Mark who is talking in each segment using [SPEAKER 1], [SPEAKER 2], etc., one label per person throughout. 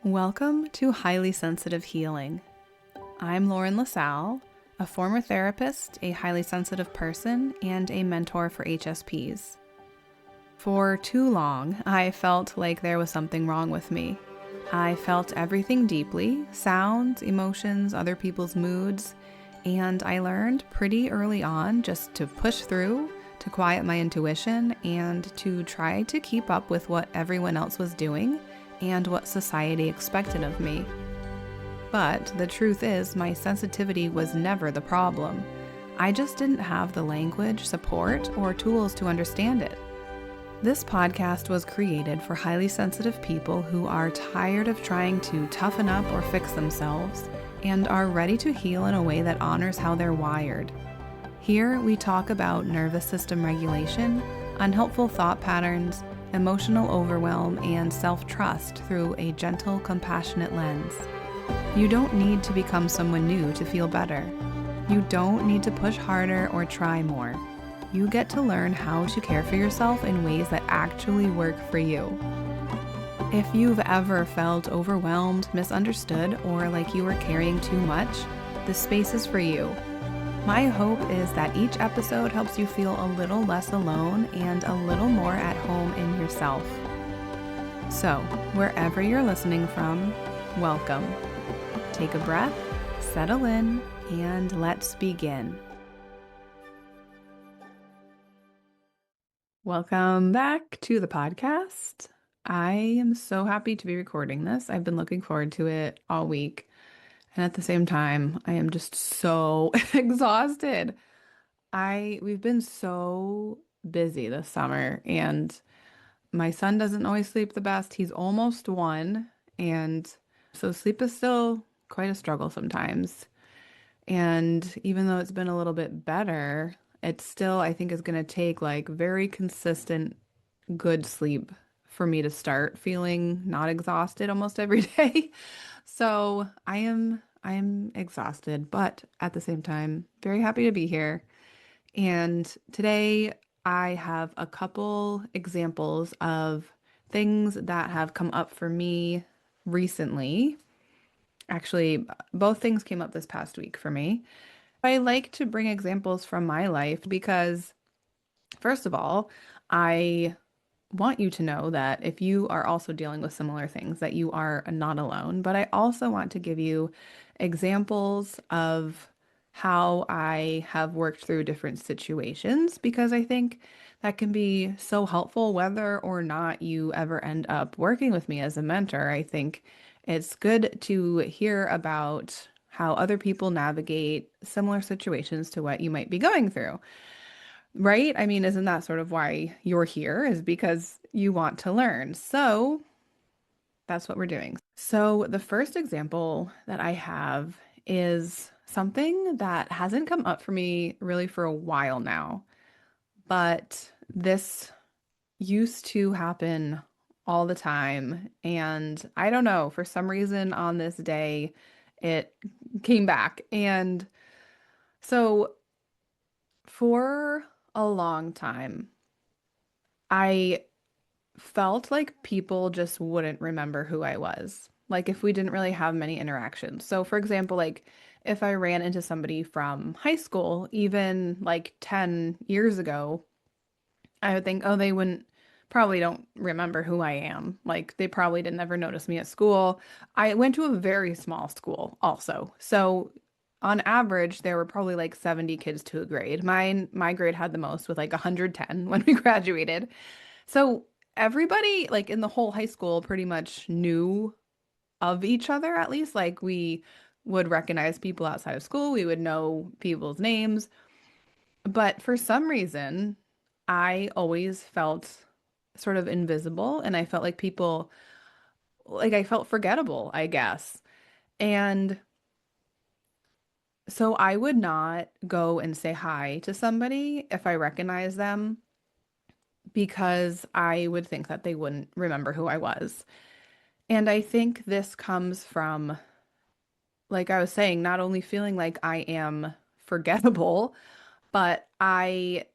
[SPEAKER 1] Welcome to Highly Sensitive Healing. I'm Lauren LaSalle, a former therapist, a highly sensitive person, and a mentor for HSPs. For too long, I felt like there was something wrong with me. I felt everything deeply, sounds, emotions, other people's moods, and I learned pretty early on just to push through, to quiet my intuition, and to try to keep up with what everyone else was doing and what society expected of me. But the truth is, my sensitivity was never the problem. I just didn't have the language, support, or tools to understand it. This podcast was created for highly sensitive people who are tired of trying to toughen up or fix themselves and are ready to heal in a way that honors how they're wired. Here, we talk about nervous system regulation, unhelpful thought patterns, emotional overwhelm, and self-trust through a gentle, compassionate lens. You don't need to become someone new to feel better. You don't need to push harder or try more. You get to learn how to care for yourself in ways that actually work for you. If you've ever felt overwhelmed, misunderstood, or like you were carrying too much, this space is for you. My hope is that each episode helps you feel a little less alone and a little more at home in yourself. So, wherever you're listening from, welcome. Take a breath, settle in, and let's begin. Welcome back to the podcast. I am so happy to be recording this. I've been looking forward to it all week. And at the same time, I am just so exhausted. We've been so busy this summer, and my son doesn't always sleep the best. He's almost 1, and so sleep is still quite a struggle sometimes. And even though it's been a little bit better, it still, I think, is going to take like very consistent good sleep for me to start feeling not exhausted almost every day. So I am exhausted, but at the same time, very happy to be here. And today I have a couple examples of things that have come up for me recently. Actually, both things came up this past week for me. I like to bring examples from my life because, first of all, I want you to know that if you are also dealing with similar things, that you are not alone. But I also want to give you examples of how I have worked through different situations because I think that can be so helpful whether or not you ever end up working with me as a mentor. I think it's good to hear about how other people navigate similar situations to what you might be going through. Right? I mean, isn't that sort of why you're here, is because you want to learn. So that's what we're doing. So the first example that I have is something that hasn't come up for me really for a while now, but this used to happen all the time. And I don't know, for some reason on this day, it came back. And so for a long time, I felt like people just wouldn't remember who I was. Like if we didn't really have many interactions. So for example, like if I ran into somebody from high school, even like 10 years ago, I would think, oh, they wouldn't probably don't remember who I am. Like they probably didn't ever notice me at school. I went to a very small school also. So on average, there were probably like 70 kids to a grade. My grade had the most with like 110 when we graduated. So everybody like in the whole high school pretty much knew of each other at least. Like we would recognize people outside of school, we would know people's names. But for some reason, I always felt sort of invisible and I felt like people like I felt forgettable, I guess. And so I would not go and say hi to somebody if I recognize them because I would think that they wouldn't remember who I was. And I think this comes from, like I was saying, not only feeling like I am forgettable, but I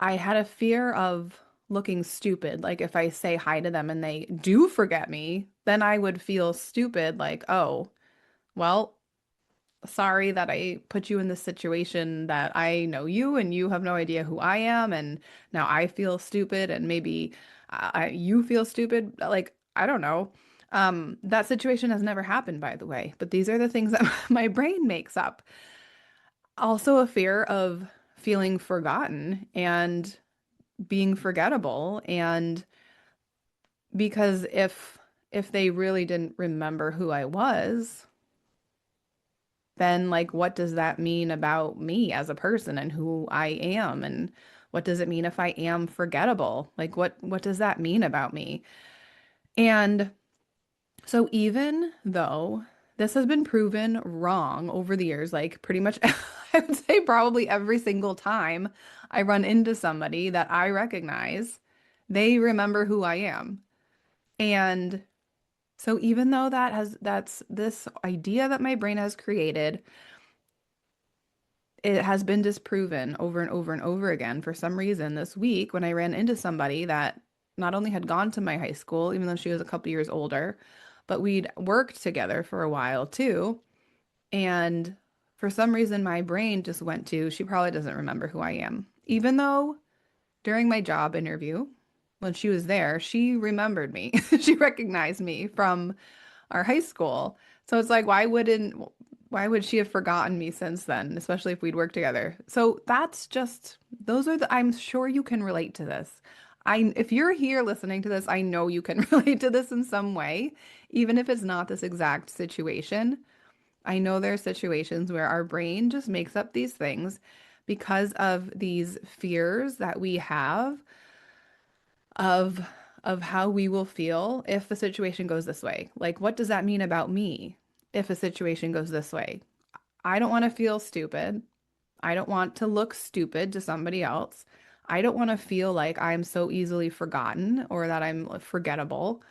[SPEAKER 1] had a fear of looking stupid. Like if I say hi to them and they do forget me, then I would feel stupid, like, oh, well, sorry that I put you in this situation that I know you and you have no idea who I am, and now I feel stupid and maybe you feel stupid. Like, I don't know. That situation has never happened, by the way, but these are the things that my brain makes up. Also, a fear of feeling forgotten and being forgettable, and because if they really didn't remember who I was, then like what does that mean about me as a person and who I am, and what does it mean if I am forgettable? Like what does that mean about me? And so even though this has been proven wrong over the years, like pretty much I would say probably every single time I run into somebody that I recognize, they remember who I am. And so even though that's this idea that my brain has created, it has been disproven over and over and over again. For some reason, this week when I ran into somebody that not only had gone to my high school, even though she was a couple years older, but we'd worked together for a while too. And for some reason, my brain just went to, she probably doesn't remember who I am. Even though during my job interview, when she was there, she remembered me. She recognized me from our high school. So it's like, why would she have forgotten me since then, especially if we'd worked together? So that's just, those are the, I'm sure you can relate to this. If you're here listening to this, I know you can relate to this in some way, even if it's not this exact situation. I know there are situations where our brain just makes up these things because of these fears that we have of how we will feel if the situation goes this way. Like, what does that mean about me if a situation goes this way? I don't want to feel stupid. I don't want to look stupid to somebody else. I don't want to feel like I'm so easily forgotten or that I'm forgettable.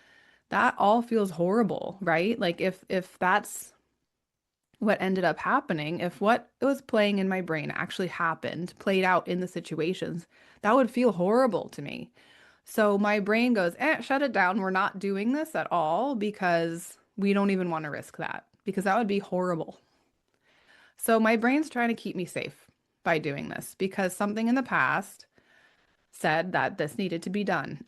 [SPEAKER 1] That all feels horrible, right? Like if that's what ended up happening, if what was playing in my brain actually happened, played out in the situations, that would feel horrible to me. So my brain goes, shut it down. We're not doing this at all because we don't even want to risk that because that would be horrible. So my brain's trying to keep me safe by doing this because something in the past said that this needed to be done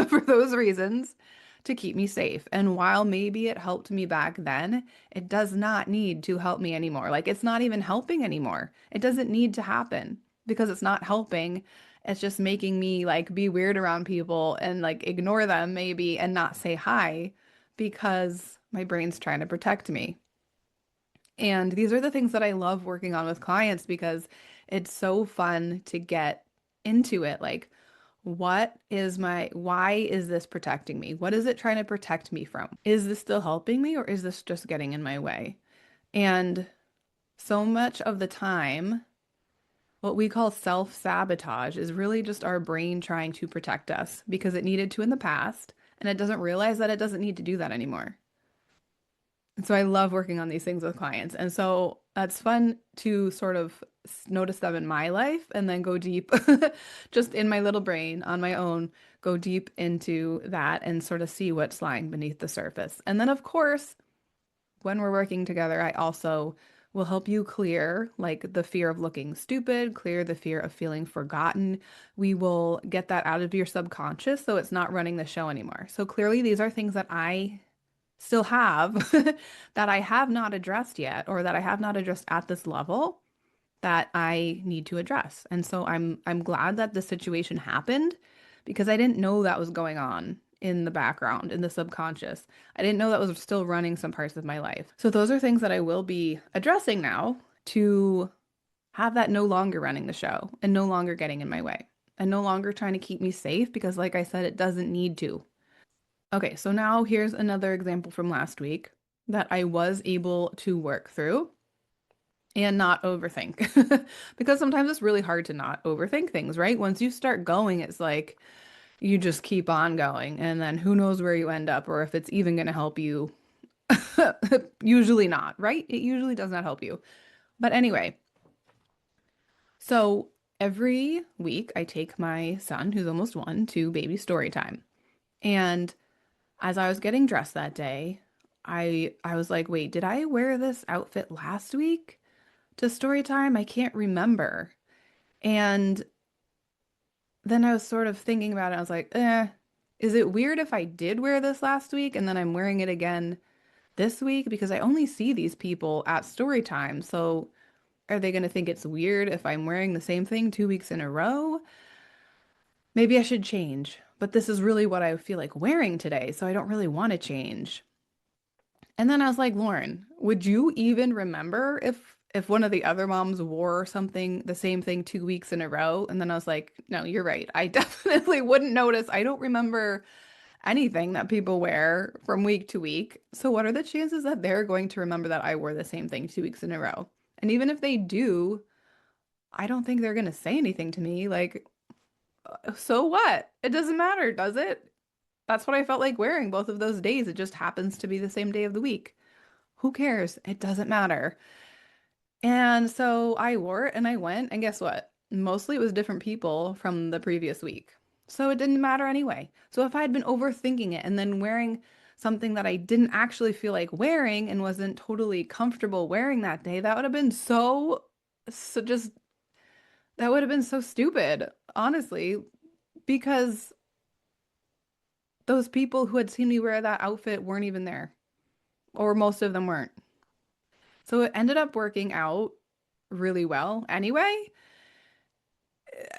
[SPEAKER 1] for those reasons to keep me safe. And while maybe it helped me back then, it does not need to help me anymore. Like it's not even helping anymore. It doesn't need to happen because it's not helping. It's just making me like be weird around people and like ignore them maybe and not say hi because my brain's trying to protect me. And these are the things that I love working on with clients because it's so fun to get into it. Like, why is this protecting me? What is it trying to protect me from? Is this still helping me or is this just getting in my way? And so much of the time, what we call self-sabotage is really just our brain trying to protect us because it needed to in the past and it doesn't realize that it doesn't need to do that anymore. And so I love working on these things with clients. And so that's fun to sort of notice them in my life and then go deep, just in my little brain on my own, go deep into that and sort of see what's lying beneath the surface. And then, of course, when we're working together, I also will help you clear like the fear of looking stupid, clear the fear of feeling forgotten. We will get that out of your subconscious so it's not running the show anymore. So clearly, these are things that I still have that I have not addressed yet or that I have not addressed at this level that I need to address. And so I'm glad that the situation happened because I didn't know that was going on in the background, in the subconscious. I didn't know that was still running some parts of my life. So those are things that I will be addressing now to have that no longer running the show and no longer getting in my way and no longer trying to keep me safe because like I said, it doesn't need to. Okay, so now here's another example from last week that I was able to work through and not overthink. Because sometimes it's really hard to not overthink things, right? Once you start going, it's like you just keep on going, and then who knows where you end up or if it's even going to help you. Usually not, right? It usually does not help you. But anyway, so Every week, I take my son, who's almost one, to baby story time. And as I was getting dressed that day, I was like, wait, did I wear this outfit last week to story time? I can't remember. And then I was sort of thinking about it. I was like, is it weird if I did wear this last week and then I'm wearing it again this week? Because I only see these people at story time. So are they going to think it's weird if I'm wearing the same thing 2 weeks in a row? Maybe I should change, but this is really what I feel like wearing today, so I don't really want to change. And then I was like, Lauren, would you even remember if one of the other moms wore something, the same thing 2 weeks in a row? And then I was like, no, you're right. I definitely wouldn't notice. I don't remember anything that people wear from week to week. So what are the chances that they're going to remember that I wore the same thing 2 weeks in a row? And even if they do, I don't think they're going to say anything to me. Like, so what? It doesn't matter, does it? That's what I felt like wearing both of those days. It just happens to be the same day of the week. Who cares? It doesn't matter. And so I wore it and I went, and guess what? Mostly it was different people from the previous week. So it didn't matter anyway. So if I had been overthinking it and then wearing something that I didn't actually feel like wearing and wasn't totally comfortable wearing that day, that would have been so just, that would have been so stupid, honestly, because those people who had seen me wear that outfit weren't even there, or most of them weren't. So it ended up working out really well anyway,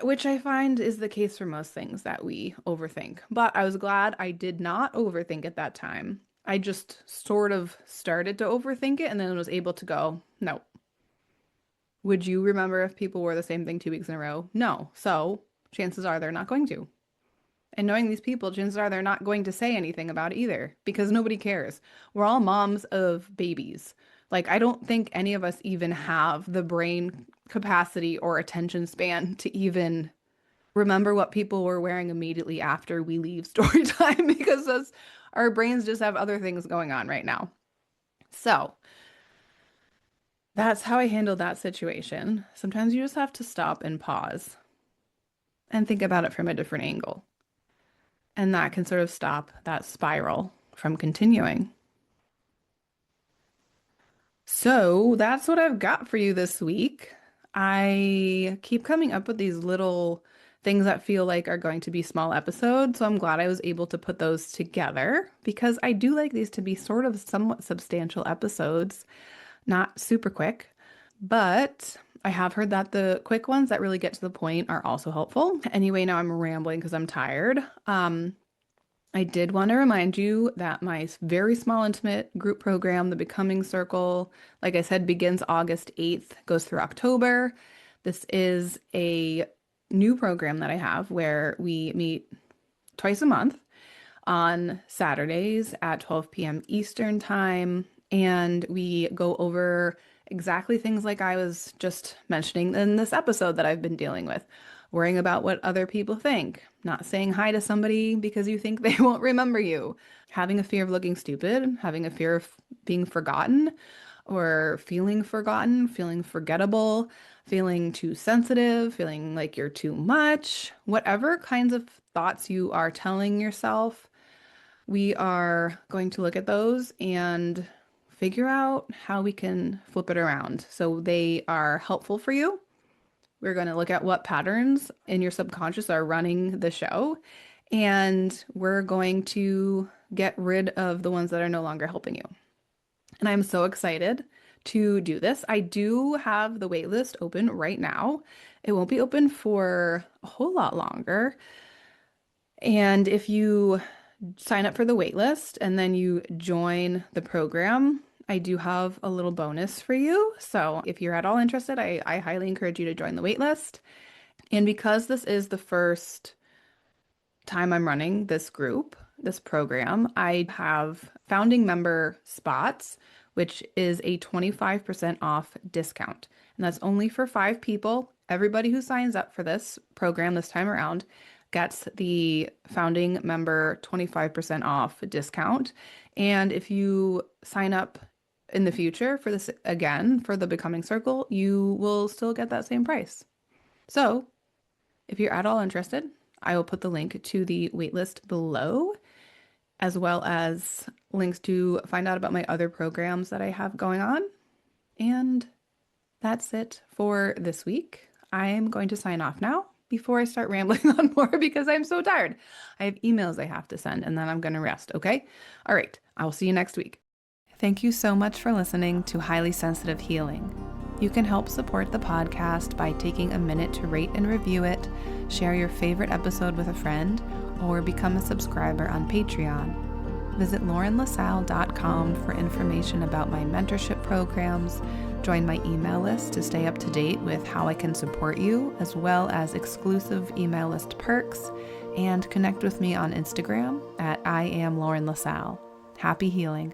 [SPEAKER 1] which I find is the case for most things that we overthink. But I was glad I did not overthink at that time. I just sort of started to overthink it and then was able to go, no. Would you remember if people wore the same thing 2 weeks in a row? No. So chances are they're not going to. And knowing these people, chances are they're not going to say anything about it either because nobody cares. We're all moms of babies. Like, I don't think any of us even have the brain capacity or attention span to even remember what people were wearing immediately after we leave story time because our brains just have other things going on right now. So that's how I handled that situation. Sometimes you just have to stop and pause and think about it from a different angle. And that can sort of stop that spiral from continuing. So that's what I've got for you this week. I keep coming up with these little things that feel like are going to be small episodes. So I'm glad I was able to put those together because I do like these to be sort of somewhat substantial episodes, not super quick. But I have heard that the quick ones that really get to the point are also helpful. Anyway, now I'm rambling because I'm tired. I did want to remind you that my very small, intimate group program, the Becoming Circle, like I said, begins August 8th, goes through October. This is a new program that I have where we meet twice a month on Saturdays at 12 p.m. Eastern Time. And we go over exactly things like I was just mentioning in this episode that I've been dealing with, worrying about what other people think, not saying hi to somebody because you think they won't remember you, having a fear of looking stupid, having a fear of being forgotten or feeling forgotten, feeling forgettable, feeling too sensitive, feeling like you're too much, whatever kinds of thoughts you are telling yourself, we are going to look at those and figure out how we can flip it around so they are helpful for you. We're going to look at what patterns in your subconscious are running the show, and we're going to get rid of the ones that are no longer helping you. And I'm so excited to do this. I do have the waitlist open right now. It won't be open for a whole lot longer. And if you sign up for the waitlist and then you join the program, I do have a little bonus for you. So if you're at all interested, I highly encourage you to join the waitlist. And because this is the first time I'm running this group, this program, I have founding member spots, which is a 25% off discount. And that's only for 5 people. Everybody who signs up for this program this time around gets the founding member 25% off discount. And if you sign up in the future for this again, for the Becoming Circle, you will still get that same price. So If you're at all interested, I will put the link to the waitlist below, as well as links to find out about my other programs that I have going on. And that's it for this week. I am going to sign off now before I start rambling on more because I'm so tired. I have emails I have to send and then I'm going to rest, okay? All right, I will see you next week. Thank you so much for listening to Highly Sensitive Healing. You can help support the podcast by taking a minute to rate and review it, share your favorite episode with a friend, or become a subscriber on Patreon. Visit laurenlasalle.com for information about my mentorship programs, join my email list to stay up to date with how I can support you, as well as exclusive email list perks, and connect with me on Instagram at I am Lauren LaSalle. Happy healing.